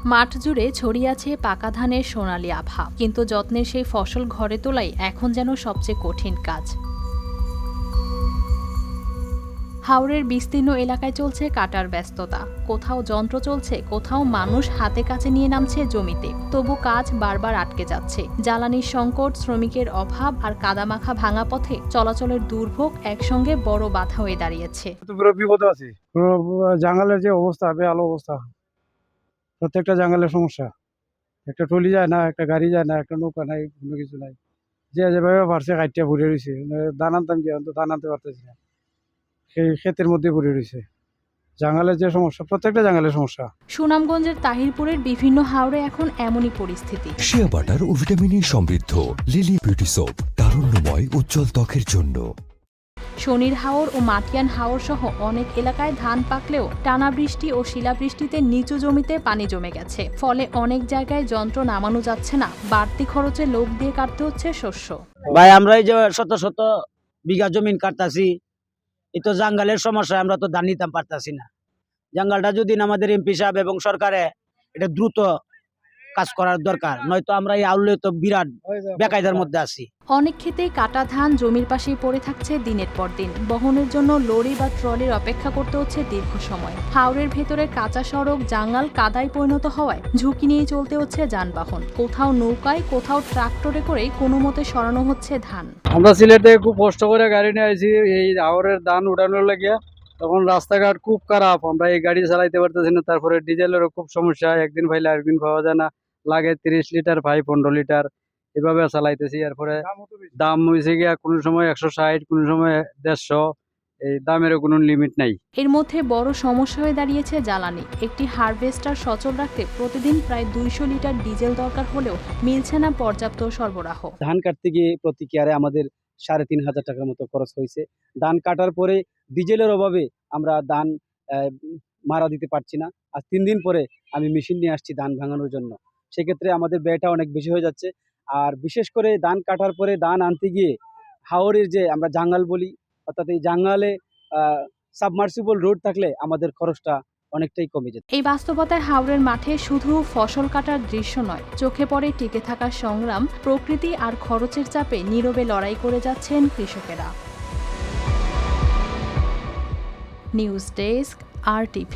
মাঠ জুড়ে ছড়িয়ে আছে পাকা ধানের সোনালি আভা, কিন্তু যত্নের সেই ফসল ঘরে তোলাই এখন যেন সবচেয়ে কঠিন কাজ। হাওরের বিস্তীর্ণ এলাকায় চলছে কাটার ব্যস্ততা। কোথাও যন্ত্র চলছে, কোথাও মানুষ হাতে কাছে নিয়ে নামছে জমিতে। তবু কাজ বারবার আটকে যাচ্ছে। জ্বালানির সংকট, শ্রমিকের অভাব আর কাদামাখা ভাঙা পথে চলাচলের দুর্ভোগ একসঙ্গে বড় বাধা হয়ে দাঁড়িয়েছে। বিপদ আছে, জাঙ্গালের যে অবস্থা, বেহাল অবস্থা। প্রত্যেকটা জাঙ্গালের সমস্যা, একটা ট্রলি যায় না, একটা গাড়ি যায় না, একটা নৌকা নাই, কোনো কিছু নাই। যেভাবে পারছে কাইটিয়া ভরে রয়েছে, ধান আনতাম গিয়ে ধান আনতে পারতেছি না, সেই ক্ষেতের মধ্যে ভরে রয়েছে। জাঙ্গালের যে সমস্যা, প্রত্যেকটা জাঙ্গালের সমস্যা। সুনামগঞ্জের তাহিরপুরের বিভিন্ন হাওরে এখন এমনই পরিস্থিতি। শিয়া বাটার ও ভিটামিন ই সমৃদ্ধ লিলি বিউটি সোপ, তারুণ্যময় উজ্জ্বল ত্বকের জন্য। শনির হাওর ও মাটিয়ান হাওর সহ অনেক এলাকায় ধান পাকলেও টানা বৃষ্টি ও শিলাবৃষ্টিতে নিচু জমিতে পানি জমে গেছে। ফলে অনেক জায়গায় যন্ত্র নামানো যাচ্ছে না, বাড়তি খরচে লোক দিয়ে কাটতে হচ্ছে শস্য। ভাই আমরা এই যে শত শত বিঘা জমিন কাটতাছি, এই তো জাঙ্গালের সমস্যা, আমরা তো ধান নিতাম পারতাছি না। জাঙ্গালটা যদি আমাদের এমপি সাহেব এবং সরকারে এটা দ্রুত কাজ করার দরকার, নয়তো আমরা এই আউলে তো বিরাট বেকায়দার মধ্যে আছি। অনেক ক্ষেতেই কাটা ধান জমির পাশেই পড়ে থাকছে দিনের পর দিন। বহনের জন্য লরি বা ট্রলির অপেক্ষা করতে হচ্ছে দীর্ঘ সময়। হাওরের ভেতরে কাঁচা সড়ক জাঙ্গাল কাদায় পরিণত হওয়ায় ঝুঁকি নিয়ে চলতে হচ্ছে যানবাহন। কোথাও নৌকায়, কোথাও ট্রাক্টরে করেই কোনো মতে সরানো হচ্ছে ধান। আমরা সিলেট থেকে খুব কষ্ট করে গাড়ি নিয়ে আইছি এই হাওরের ধান উঠানোর লাগিয়া। তখন রাস্তাঘাট খুব খারাপ, আমরা এই গাড়ি চালাইতে পারতেছি না। তারপরে ডিজেলেরও খুব সমস্যা, একদিন পাইলে আরেকদিন পাওয়া যায় না, লাগে 30 লিটার ভাই 15 লিটার এভাবে চালাইতেছি। এরপরে দাম হয়েছে গিয়া কোনো সময় 160, কোনো সময় 150। এই দামেরও কোনো লিমিট নাই। এর মধ্যে বড় সমস্যা হয়ে দাঁড়িয়েছে জ্বালানি। একটি হারভেস্টার সচল রাখতে প্রতিদিন প্রায় 200 লিটার ডিজেল দরকার হলেও মিলছে না পর্যাপ্ত সরবরাহ। ধান কাটতে গিয়ে প্রতি কেয়ারে আমাদের 3,500 টাকার মতো খরচ হয়েছে। ধান কাটার পরে ডিজেলের অভাবে আমরা ধান মারা দিতে পারছি না। আর 3 দিন পরে আমি মেশিন নিয়ে আসছি ধান ভাঙানোর জন্য। সেক্ষেত্রে আমাদের ব্যয়টা অনেক বেশি হয়ে যাচ্ছে। আর বিশেষ করে ধান কাটার পরে ধান আনতে গিয়ে হাওরের যে আমরা জাঙ্গাল বলি, অর্থাৎ এই জাঙ্গালে সাবমার্সিবল রোড থাকলে আমাদের খরচটা অনেকটাই কমে যেত। এই বাস্তবতায় হাওরের মাঠে শুধু ফসল কাটার দৃশ্য নয়, চোখে পড়ে টিকে থাকার সংগ্রাম। প্রকৃতি আর খরচের চাপে নীরবে লড়াই করে যাচ্ছেন কৃষকেরা। News desk, RTV।